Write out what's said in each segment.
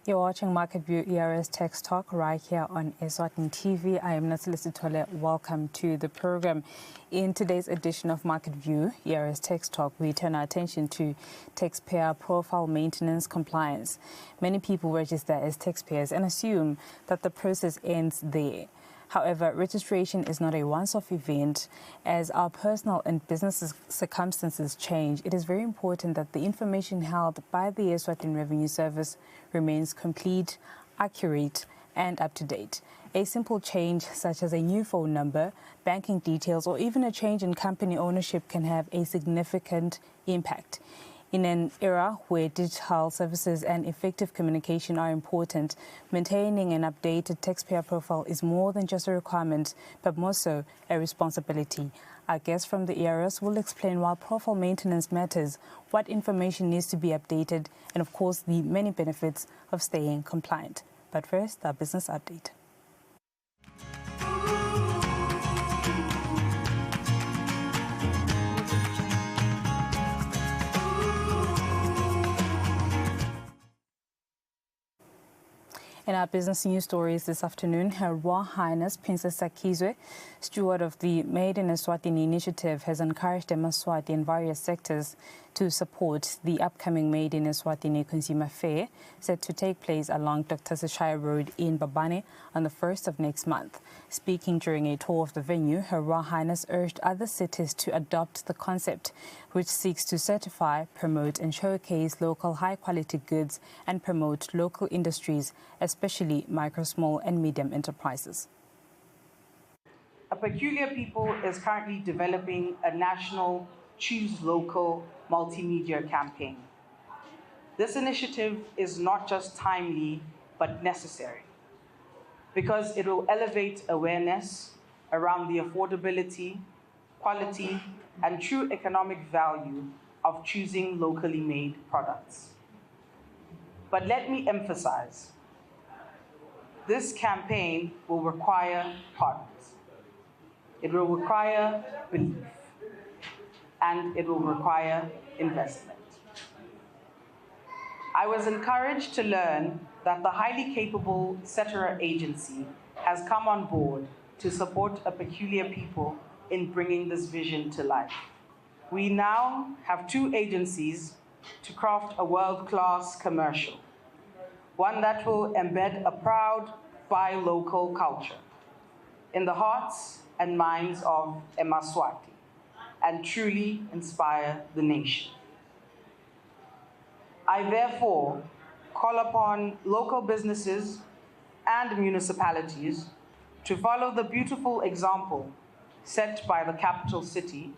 You're watching Market View ERS Tech Talk right here on Eswatini TV. I am Nathalie Sitole. Welcome to the program. In today's edition of Market View ERS Tech Talk, we turn our attention to taxpayer profile maintenance compliance. Many people register as taxpayers and assume that the process ends there. However, registration is not a once-off event. As our personal and business circumstances change, it is very important that the information held by the Eswatini Revenue Service remains complete, accurate, and up-to-date. A simple change, such as a new phone number, banking details, or even a change in company ownership can have a significant impact. In an era where digital services and effective communication are important, maintaining an updated taxpayer profile is more than just a requirement, but more so a responsibility. Our guest from the ERS will explain why profile maintenance matters, what information needs to be updated, and of course the many benefits of staying compliant. But first, our business update. In our business news stories this afternoon, Her Royal Highness Princess Sakizwe, steward of the Made in Eswatini initiative, has encouraged Eswatini in various sectors to support the upcoming Made in Eswatini Consumer Fair set to take place along Dr. Seshaya Road in Babane on the 1st of next month. Speaking during a tour of the venue, Her Royal Highness urged other cities to adopt the concept, which seeks to certify, promote and showcase local high-quality goods and promote local industries, especially micro, small and medium enterprises. A Peculiar People is currently developing a national Choose Local multimedia campaign. This initiative is not just timely, but necessary, because it will elevate awareness around the affordability, quality, and true economic value of choosing locally made products. But let me emphasize, this campaign will require partners. It will require belief, and it will require investment. I was encouraged to learn that the highly capable Cetera agency has come on board to support A Peculiar People in bringing this vision to life. We now have 2 agencies to craft a world-class commercial, one that will embed a proud buy local culture in the hearts and minds of Eswatini and truly inspire the nation. I therefore call upon local businesses and municipalities to follow the beautiful example set by the capital city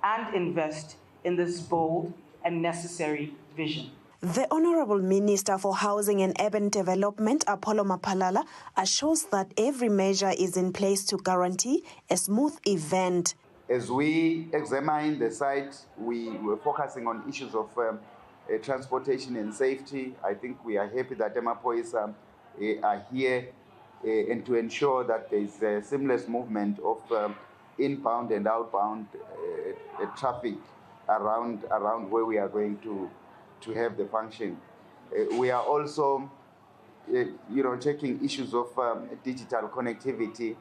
and invest in this bold and necessary vision. The Honourable Minister for Housing and Urban Development, Apollo Mapalala, assures that every measure is in place to guarantee a smooth event. As we examine the site, we were focusing on issues of transportation and safety. I think we are happy that Emapolis are here and to ensure that there is a seamless movement of inbound and outbound traffic around where we are going to have the function. We are also checking issues of digital connectivity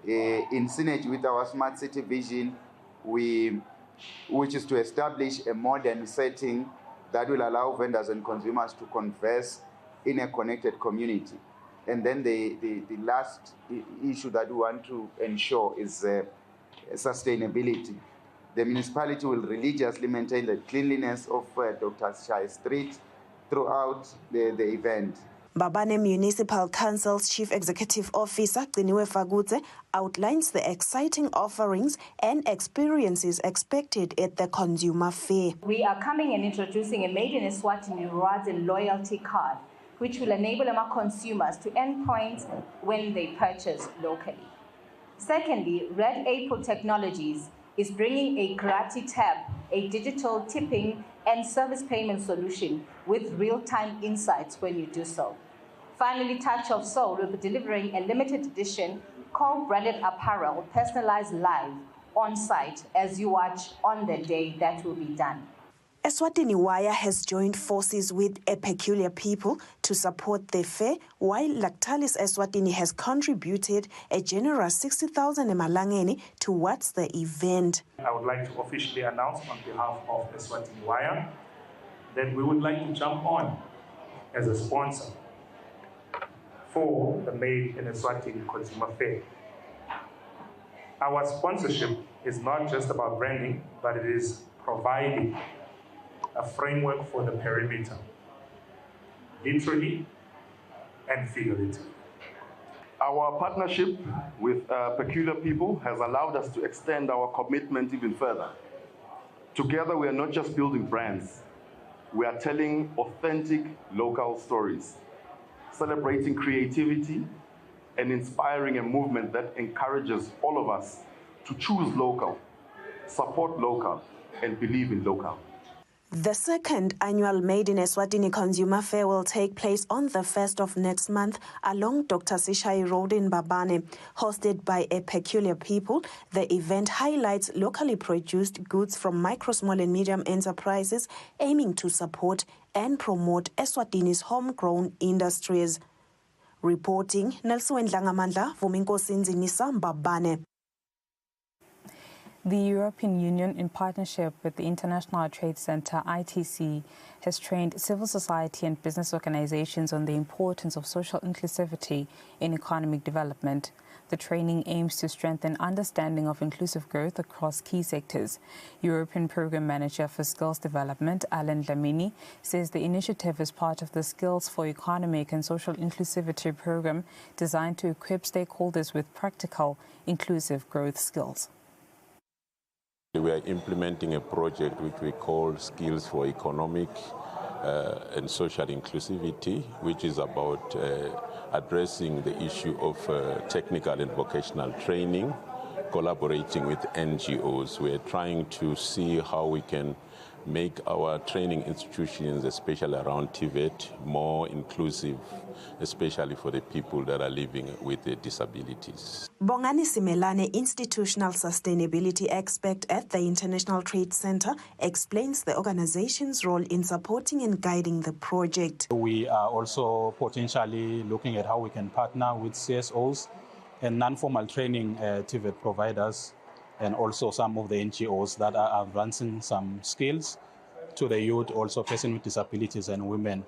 in synergy with our smart city vision, which is to establish a modern setting that will allow vendors and consumers to converse in a connected community. And then the last issue that we want to ensure is sustainability. The municipality will religiously maintain the cleanliness of Dr. Shai Street throughout the event. Mbabane Municipal Council's Chief Executive Officer, Gciniwe Fagutse, outlines the exciting offerings and experiences expected at the consumer fair. We are coming and introducing a Made in Eswatini rewards and loyalty card, which will enable our consumers to earn points when they purchase locally. Secondly, Red Apple Technologies is bringing a Grati tab, a digital tipping and service payment solution with real-time insights when you do so. Finally, Touch of Soul will be delivering a limited edition co-branded apparel personalized live on site as you watch on the day that will be done. Eswatini Wire has joined forces with A Peculiar People to support the fair, while Lactalis Eswatini has contributed a generous 60,000 emalangeni towards the event. I would like to officially announce on behalf of Eswatini Wire that we would like to jump on as a sponsor for the Made in Eswatini Consumer Fair. Our sponsorship is not just about branding, but it is providing a framework for the perimeter, literally and figuratively. Our partnership with Peculiar People has allowed us to extend our commitment even further. Together, we are not just building brands, we are telling authentic local stories, celebrating creativity and inspiring a movement that encourages all of us to choose local, support local, and believe in local. The second annual Made in Eswatini Consumer Fair will take place on the 1st of next month along Dr. Sishai Road in Mbabane. Hosted by A Peculiar People, the event highlights locally produced goods from micro, small and medium enterprises aiming to support and promote Eswatini's homegrown industries. Reporting, Nelson Ndlangamandla, Vuminkosi Nzinisa, Mbabane. The European Union, in partnership with the International Trade Center, ITC, has trained civil society and business organizations on the importance of social inclusivity in economic development. The training aims to strengthen understanding of inclusive growth across key sectors. European Program Manager for Skills Development, Alan Dlamini, says the initiative is part of the Skills for Economic and Social Inclusivity program designed to equip stakeholders with practical, inclusive growth skills. We are implementing a project which we call Skills for Economic and Social Inclusivity, which is about addressing the issue of technical and vocational training, collaborating with NGOs. We're trying to see how we can make our training institutions, especially around TVET, more inclusive, especially for the people that are living with disabilities. Bongani Simelane, institutional sustainability expert at the International Trade Center, explains the organization's role in supporting and guiding the project. We are also potentially looking at how we can partner with CSOs and non-formal training TVET providers, and also some of the NGOs that are advancing some skills to the youth, also persons with disabilities and women,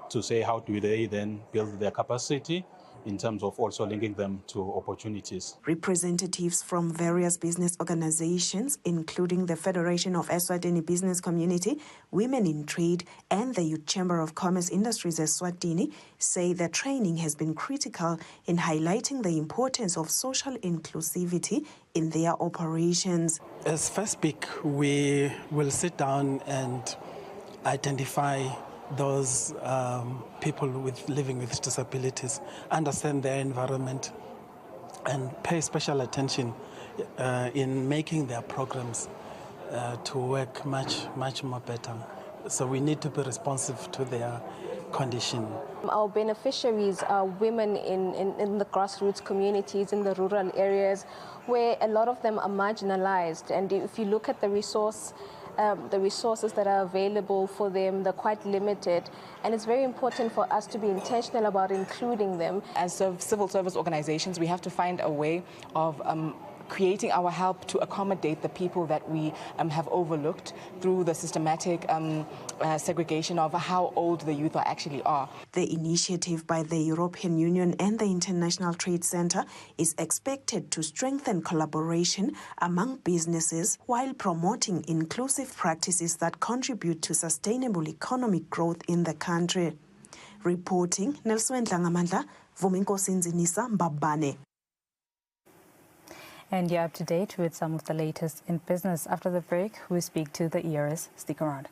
to say how do they then build their capacity in terms of also linking them to opportunities. Representatives from various business organizations, including the Federation of Eswatini Business Community, Women in Trade, and the Youth Chamber of Commerce Industries Eswatini, say the training has been critical in highlighting the importance of social inclusivity in their operations. As First Peak, we will sit down and identify those people living with disabilities, understand their environment, and pay special attention in making their programs to work much more better. So we need to be responsive to their condition. Our beneficiaries are women in the grassroots communities, in the rural areas, where a lot of them are marginalized. And if you look at the resources that are available for them, they're quite limited. And it's very important for us to be intentional about including them. As civil service organizations, we have to find a way of creating our help to accommodate the people that we have overlooked through the systematic segregation of how old the youth actually are. The initiative by the European Union and the International Trade Center is expected to strengthen collaboration among businesses while promoting inclusive practices that contribute to sustainable economic growth in the country. Reporting, Nelson Dlangamandla, Vuminkosi Nzinisa Mbabane. And you're up to date with some of the latest in business. After the break, we speak to the ERS. Stick around.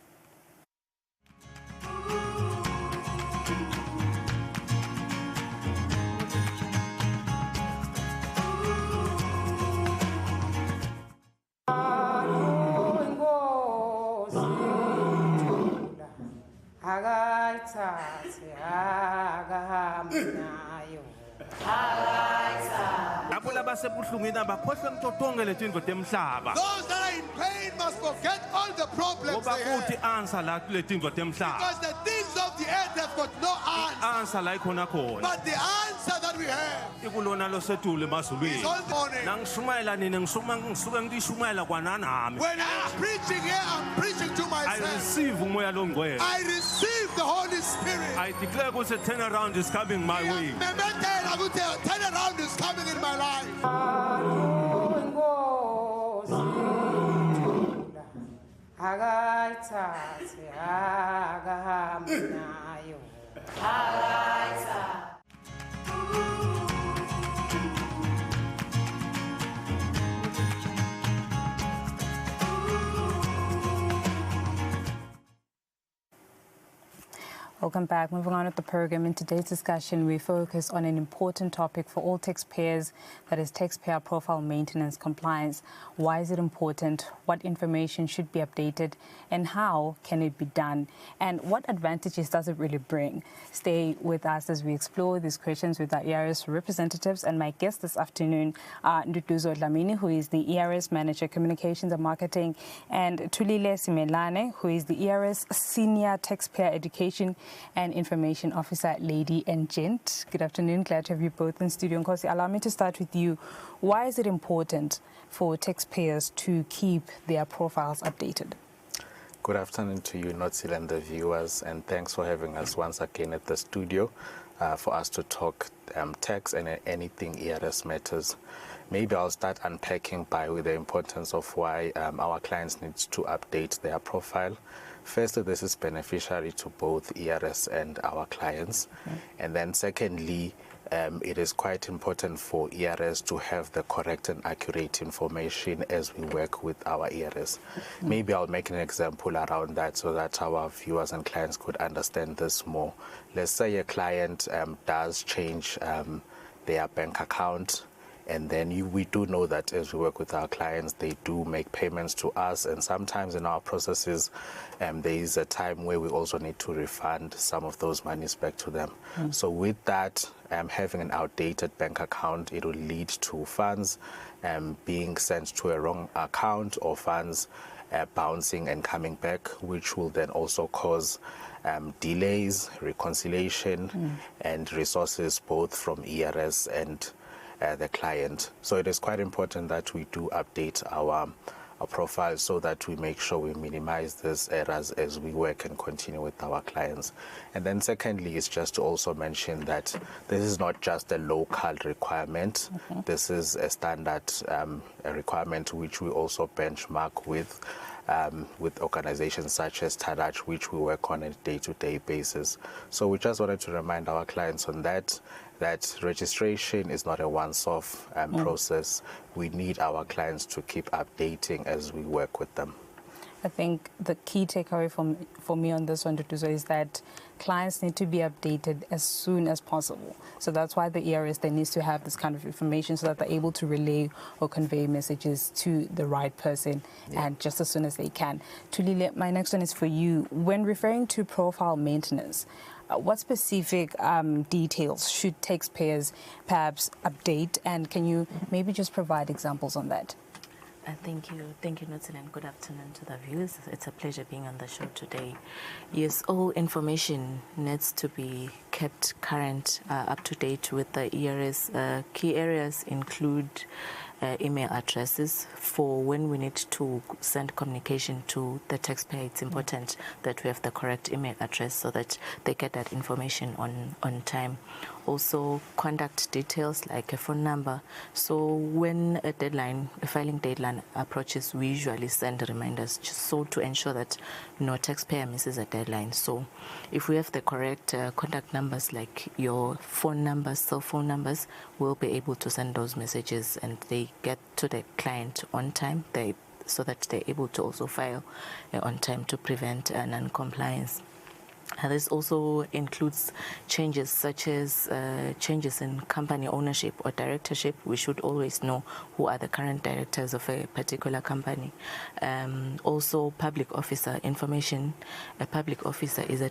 Those that are in pain must forget all the problems they have. Because the things of the earth have got no answer. But the answer that we have is all morning. When I'm preaching here, I'm preaching to myself. I receive the Holy Spirit. I declare a turnaround is coming my way. Turnaround is coming in my life. Welcome back. Moving on with the program. In today's discussion, we focus on an important topic for all taxpayers, that is taxpayer profile maintenance compliance. Why is it important? What information should be updated? And how can it be done? And what advantages does it really bring? Stay with us as we explore these questions with our ERS representatives. And my guest this afternoon, Nduduzo Dlamini, who is the ERS Manager, Communications and Marketing, and Tulile Simelane, who is the ERS Senior Taxpayer Education and Information Officer, lady and gent. Good afternoon. Glad to have you both in studio. Nkosi, allow me to start with you. Why is it important for taxpayers to keep their profiles updated? Good afternoon to you, Notsil, and the viewers, and thanks for having us once again at the studio for us to talk tax and anything ERS matters. Maybe I'll start unpacking with the importance of why our clients need to update their profile. Firstly, this is beneficiary to both ERS and our clients. And then secondly, it is quite important for ERS to have the correct and accurate information as we work with our ERS. Maybe I'll make an example around that so that our viewers and clients could understand this more. Let's say a client does change their bank account, and then we do know that as we work with our clients, they do make payments to us, and sometimes in our processes, there is a time where we also need to refund some of those monies back to them. So with that, having an outdated bank account, it will lead to funds being sent to a wrong account, or funds bouncing and coming back, which will then also cause delays, reconciliation, and resources both from ERS and the client. So it is quite important that we do update our profile so that we make sure we minimize these errors as we work and continue with our clients. And then secondly, is just to also mention that this is not just a local requirement. This is a standard a requirement which we also benchmark with organizations such as TADACH, which we work on a day-to-day basis. So we just wanted to remind our clients on that registration is not a once-off process. We need our clients to keep updating as we work with them. I think the key takeaway for me on this one, Duduzo, is that clients need to be updated as soon as possible. So that's why the ERS then needs to have this kind of information so that they're able to relay or convey messages to the right person and just as soon as they can. Tulile, my next one is for you. When referring to profile maintenance, what specific details should taxpayers perhaps update, and can you maybe just provide examples on that? Thank you, Notsil, and good afternoon to the viewers. It's a pleasure being on the show today. Yes, all information needs to be kept current, up to date with the ERS. Key areas include email addresses for when we need to send communication to the taxpayer. It's important that we have the correct email address so that they get that information on time. Also, contact details like a phone number. So when a filing deadline approaches, we usually send reminders just so to ensure that no taxpayer misses a deadline. So if we have the correct contact numbers, like your phone numbers, cell phone numbers, we'll be able to send those messages and they get to the client on time, so that they're able to also file on time to prevent non-compliance. This also includes changes such as changes in company ownership or directorship. We should always know who are the current directors of a particular company. Also, public officer information. A public officer is a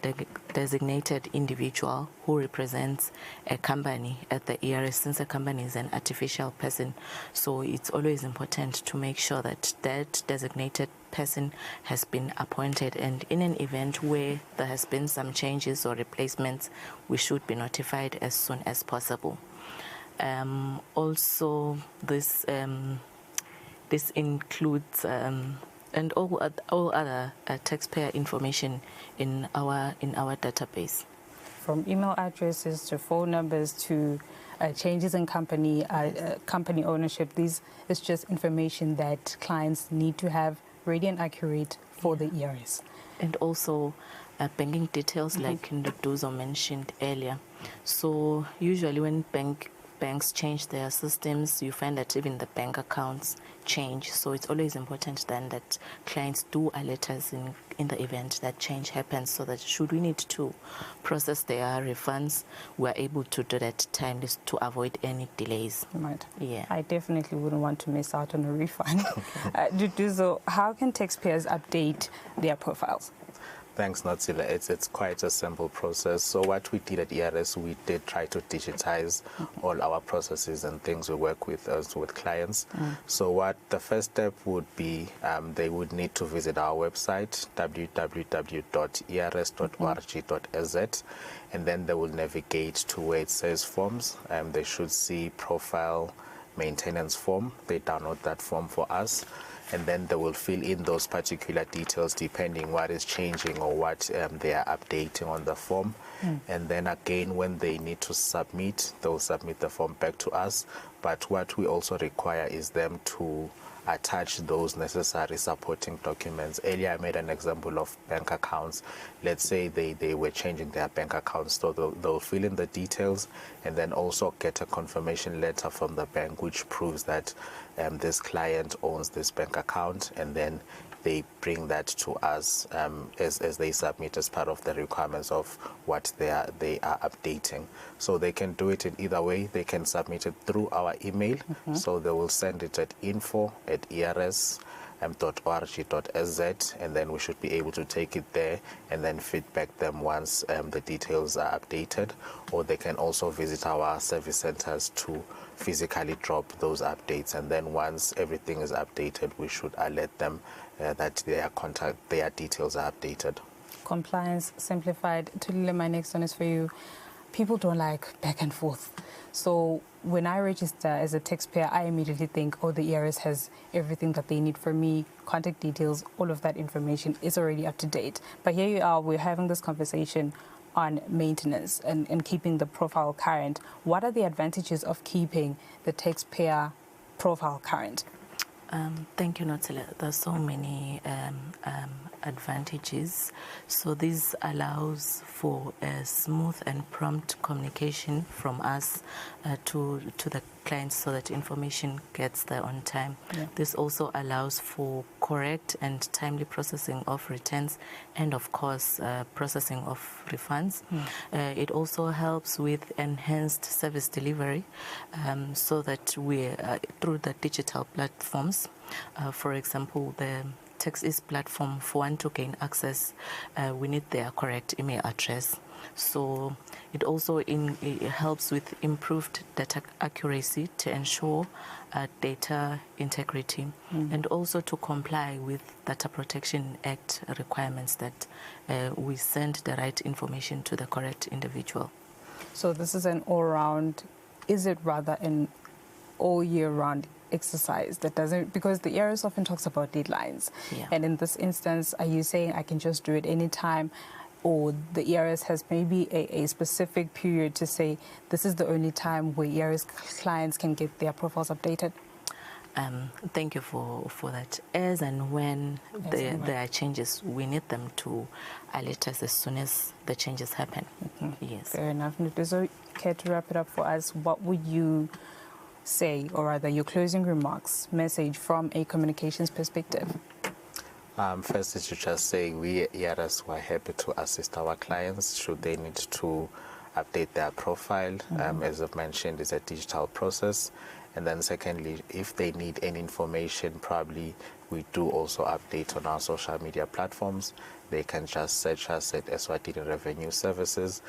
designated individual who represents a company at the ERS, since a company is an artificial person. So it's always important to make sure that that designated person has been appointed, and in an event where there has been some changes or replacements, we should be notified as soon as possible. Also, this includes and all other taxpayer information in our database, from email addresses to phone numbers to changes in company ownership. This is just information that clients need to have ready and accurate for the ERS. And also banking details, like Nduduzo mentioned earlier. So usually when banks change their systems, you find that even the bank accounts change. So it's always important then that clients do alert us in the event that change happens, so that should we need to process their refunds, we're able to do that timely to avoid any delays. Right. Yeah. I definitely wouldn't want to miss out on a refund. Nduduzo, how can taxpayers update their profiles? Thanks, Notsila. It's quite a simple process. So what we did at ERS, we did try to digitize all our processes and things we work with clients. So what the first step would be, they would need to visit our website, www.ers.org.sz, and then they will navigate to where it says forms. They should see profile maintenance form. They download that form for us, and then they will fill in those particular details depending what is changing or what they are updating on the form. And then again, when they need to submit, they'll submit the form back to us. But what we also require is them to attach those necessary supporting documents. Earlier I made an example of bank accounts. Let's say they were changing their bank accounts, so they'll fill in the details and then also get a confirmation letter from the bank which proves that this client owns this bank account, and then they bring that to us as they submit as part of the requirements of what they are updating. So they can do it in either way. They can submit it through our email. So they will send it at info@ers.org.sz, and then we should be able to take it there and then feedback them once the details are updated. Or they can also visit our service centers to physically drop those updates, and then once everything is updated, we should alert them that their details are updated. Compliance simplified. Tulile, my next one is for you. People don't like back and forth. So when I register as a taxpayer, I immediately think, oh, the ERS has everything that they need from me, contact details, all of that information is already up to date. But here you are, we're having this conversation on maintenance and keeping the profile current. What are the advantages of keeping the taxpayer profile current? Thank you, Notsila. There's so many advantages. So this allows for a smooth and prompt communication from us to the clients, so that information gets there on time. This also allows for correct and timely processing of returns and, of course, processing of refunds. It also helps with enhanced service delivery, so that we through the digital platforms. For example, the TaxEase platform, for one to gain access, we need their correct email address. So it also it helps with improved data accuracy to ensure data integrity, and also to comply with Data Protection Act requirements that we send the right information to the correct individual. So this is an all-round, is it rather an all-year-round exercise that doesn't, because the ERS often talks about deadlines. Yeah. And in this instance, are you saying I can just do it anytime, or the ERS has maybe a specific period to say this is the only time where ERS clients can get their profiles updated? Thank you for that. As and when there are changes, we need them to alert us as soon as the changes happen. Yes. Fair enough. So, care to wrap it up for us? What would you say, or rather your closing remarks, message from a communications perspective? First is to just say we ERS were happy to assist our clients should they need to update their profile. As I've mentioned, it's a digital process. And then secondly, if they need any information, probably we do also update on our social media platforms. They can just search us at Eswatini Revenue Services.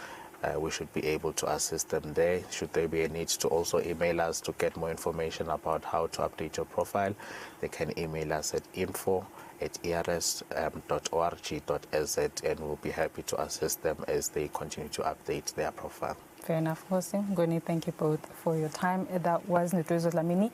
We should be able to assist them there. Should there be a need to also email us to get more information about how to update your profile, they can email us at info@ers.org.nz, and we'll be happy to assist them as they continue to update their profile. Fair enough, Jose. Ngoni, thank you both for your time. That was Ntuzo Dlamini,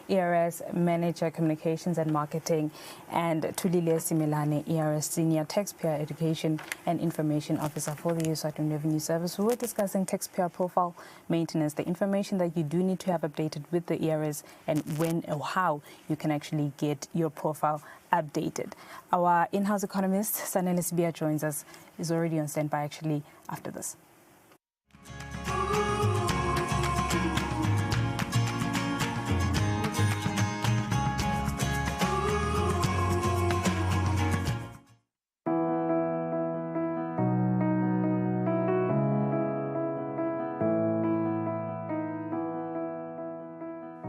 ERS Manager Communications and Marketing, and Tulile Similane, ERS Senior Taxpayer Education and Information Officer for the Eswatini Revenue Service. We were discussing taxpayer profile maintenance, the information that you do need to have updated with the ERS, and when or how you can actually get your profile updated. Our in-house economist, Sanele Sibia, joins us, is already on standby actually after this.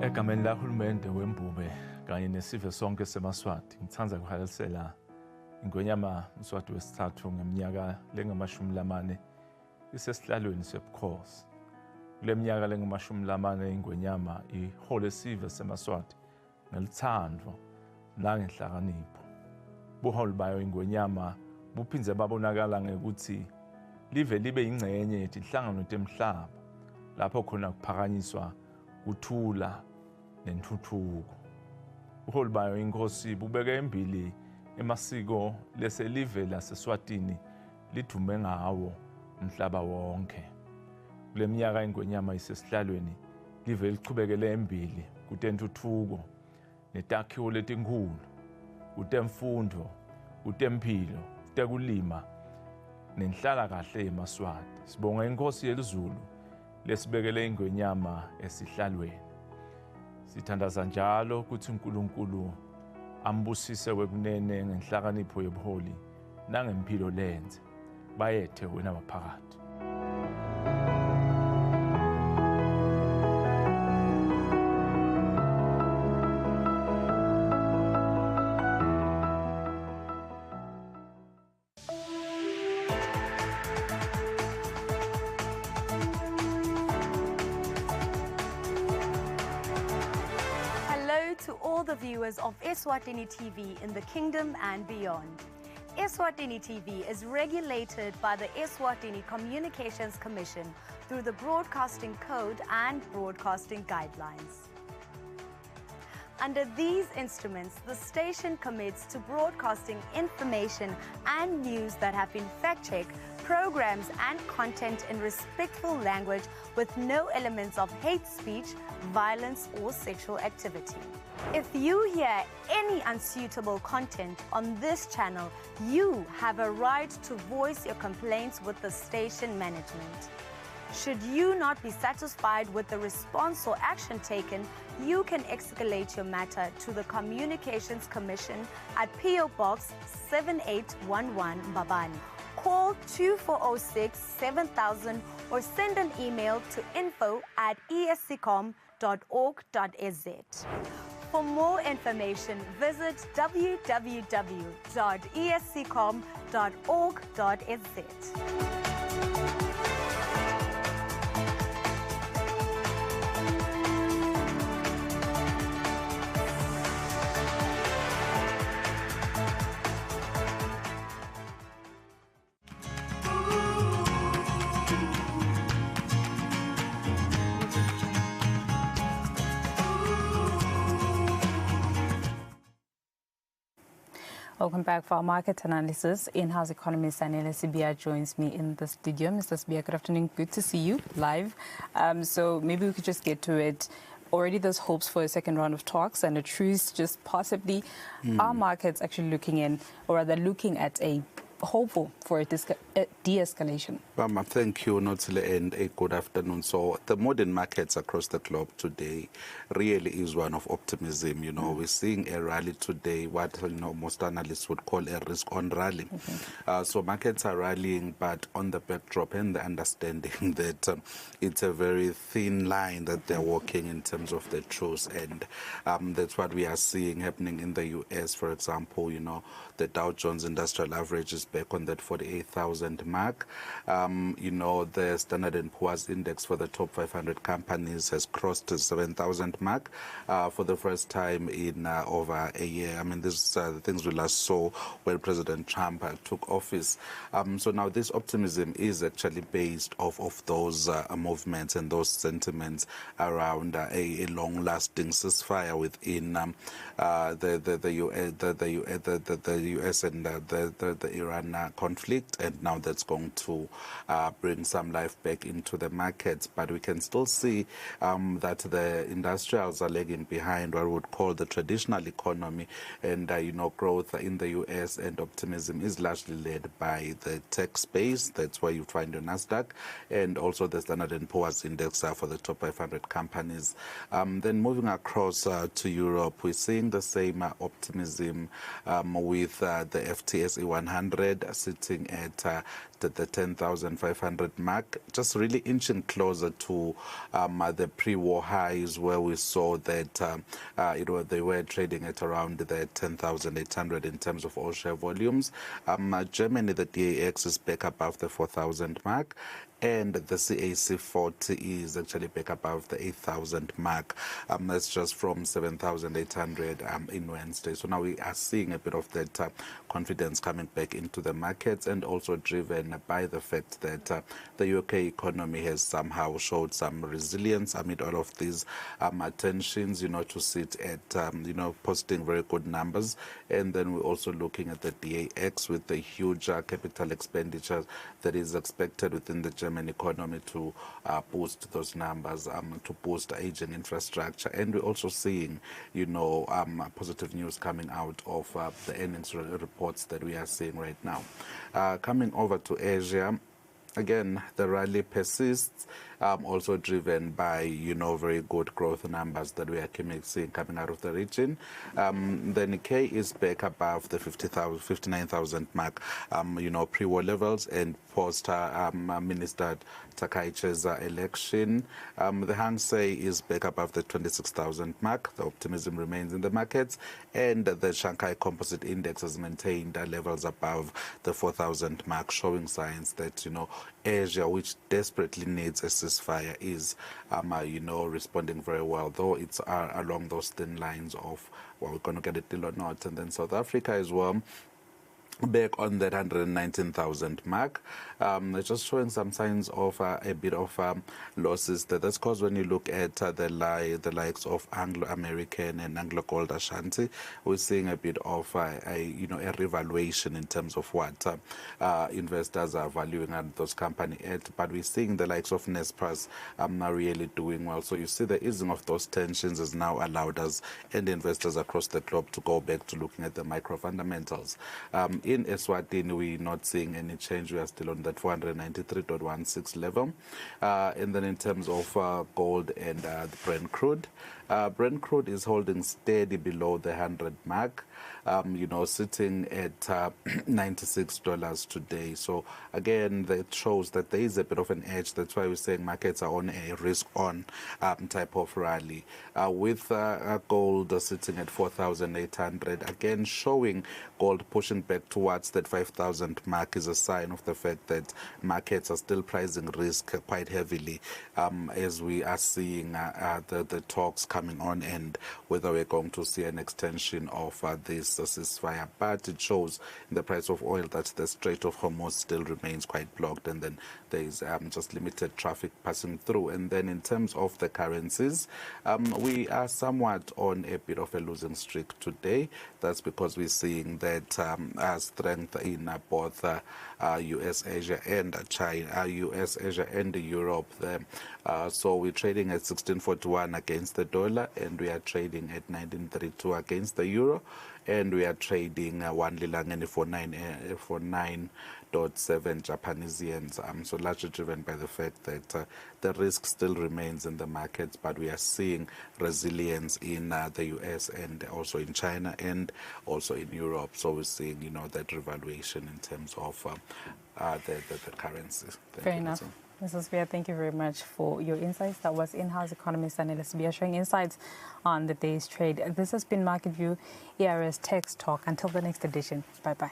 Egameni lahulumende wembube kanye nesive sonke semaswati ngithanda kuhalelisela ingwenyama Mswati wesithathu ngeminyaka lengama-40 isesihlalweni sebukhosi. Kule minyaka lengama-40 ingwenyama ihole isive semaswati ngelithando nangenhlakanipho. Buholi bayo ingwenyama buphindze babonakala ngekuthi live libe ingcenye yetinhlangano temhlaba lapho khona kuphakanyiswa uthula nentuthuko. Ubuholi bayo inkosi bubeke embili emasiko leselive laseSwatini lidume ngawo umhlaba wonke. Kule minyaka ingwenyama isesihlalweni live lichubekele embili kutentuthuko netakhiwo letinkulu, kutemfundo, kutempilo, kutekulima nenhlalakahle yemaswati. Sibonga inkosi yelizulu lesibekele ingwenyama esihlalweni. Sithandaza njalo ukuthi uNkulunkulu ambusise wekunene ngenhlakanipho yobuholi nangempilo lenze bayethe wena baphakathi. To all the viewers of Eswatini TV in the kingdom and beyond. Eswatini TV is regulated by the Eswatini Communications Commission through the Broadcasting Code and Broadcasting Guidelines. Under these instruments, the station commits to broadcasting information and news that have been fact-checked, programs and content in respectful language with no elements of hate speech, violence or sexual activity. If you hear any unsuitable content on this channel, you have a right to voice your complaints with the station management. Should you not be satisfied with the response or action taken, you can escalate your matter to the Communications Commission at PO Box 7811 Babani. Call 2406 7000 or send an email to info@esccom.org.za. For more information, visit www.esccom.org.za. Welcome back for our market analysis. In-house economist Daniela Sibia joins me in the studio. Mr. Sibia, good afternoon. Good to see you live. So maybe we could just get to it. Already there's hopes for a second round of talks and a truce, just possibly. Are markets actually looking at a hopeful for a de-escalation? Thank you, Notsile, and a good afternoon. So the modern markets across the globe today really is one of optimism. We're seeing a rally today, what most analysts would call a risk-on rally. So markets are rallying, but on the backdrop and the understanding that it's a very thin line that they're walking in terms of the truce, and that's what we are seeing happening in the U.S. For example, the Dow Jones Industrial Average is back on that 48,000 mark. The Standard & Poor's index for the top 500 companies has crossed the 7,000 mark for the first time in over a year. I mean, these are the things we last saw when President Trump took office. So now this optimism is actually based off of those movements and those sentiments around a long-lasting ceasefire within the U.S. and the Iran conflict, and now that's going to bring some life back into the markets. But we can still see that the industrials are lagging behind what we would call the traditional economy, and growth in the U.S. and optimism is largely led by the tech space. That's where you find your Nasdaq, and also the Standard & Poor's index for the top 500 companies. Then moving across to Europe, we're seeing the same optimism with the FTSE 100 sitting at the 10,500 mark, just really inching closer to the pre-war highs, where we saw that they were trading at around the 10,800 in terms of all share volumes. Germany, the DAX is back above the 4,000 mark, and the CAC 40 is actually back above the 8,000 mark. That's just from 7,800 in Wednesday. So now we are seeing a bit of that confidence coming back into the markets, and also driven by the fact that the UK economy has somehow showed some resilience amid all of these tensions, to sit at, posting very good numbers. And then we're also looking at the DAX with the huge capital expenditure that is expected within the German economy to boost those numbers, to boost aging infrastructure. And we're also seeing, positive news coming out of the earnings reports that we are seeing right now. Coming over to Asia, again, the rally persists, also driven by, very good growth numbers that we are seeing coming out of the region. The Nikkei is back above the 59,000 mark, pre-war levels, and post Minister Takaichi's election. The Hang Seng is back above the 26,000 mark. The optimism remains in the markets, and the Shanghai Composite Index has maintained levels above the 4,000 mark, showing signs that, Asia, which desperately needs a ceasefire, is, responding very well, though it's along those thin lines of, well, we're going to get a deal or not. And then South Africa as well, back on that 119,000 mark. They're just showing some signs of a bit of losses there. That's because when you look at the likes of Anglo-American and Anglo-Gold Ashanti, we're seeing a bit of a revaluation in terms of what investors are valuing at those companies at. But we're seeing the likes of Naspers now really doing well. So you see the easing of those tensions has now allowed us and investors across the globe to go back to looking at the micro fundamentals. In Eswatini, we're not seeing any change. We are still on that 493.16 level. And then in terms of gold and the Brent crude is holding steady below the 100 mark, sitting at $96 today. So again, that shows that there is a bit of an edge. That's why we're saying markets are on a risk-on type of rally. With gold sitting at 4,800, again showing gold pushing back towards that 5,000 mark is a sign of the fact that markets are still pricing risk quite heavily as we are seeing the talks coming on and whether we're going to see an extension of this ceasefire. But it shows in the price of oil that the Strait of Hormuz still remains quite blocked, and then there is just limited traffic passing through. And then in terms of the currencies, we are somewhat on a bit of a losing streak today. That's because we're seeing that strength in both US, Asia and China, US, Asia and Europe. So we're trading at 16.41 against the dollar, and we are trading at 19.32 against the euro, and we are trading 1 lilangeni for 9.7 Japanese yens. So largely driven by the fact that the risk still remains in the markets, but we are seeing resilience in the US and also in China and also in Europe. So we're seeing, that revaluation in terms of the currencies. Fair enough. Mrs. Bia, thank you very much for your insights. That was in-house economist Annelies Bia sharing insights on the day's trade. This has been Market View, ERS Text Talk. Until the next edition, bye-bye.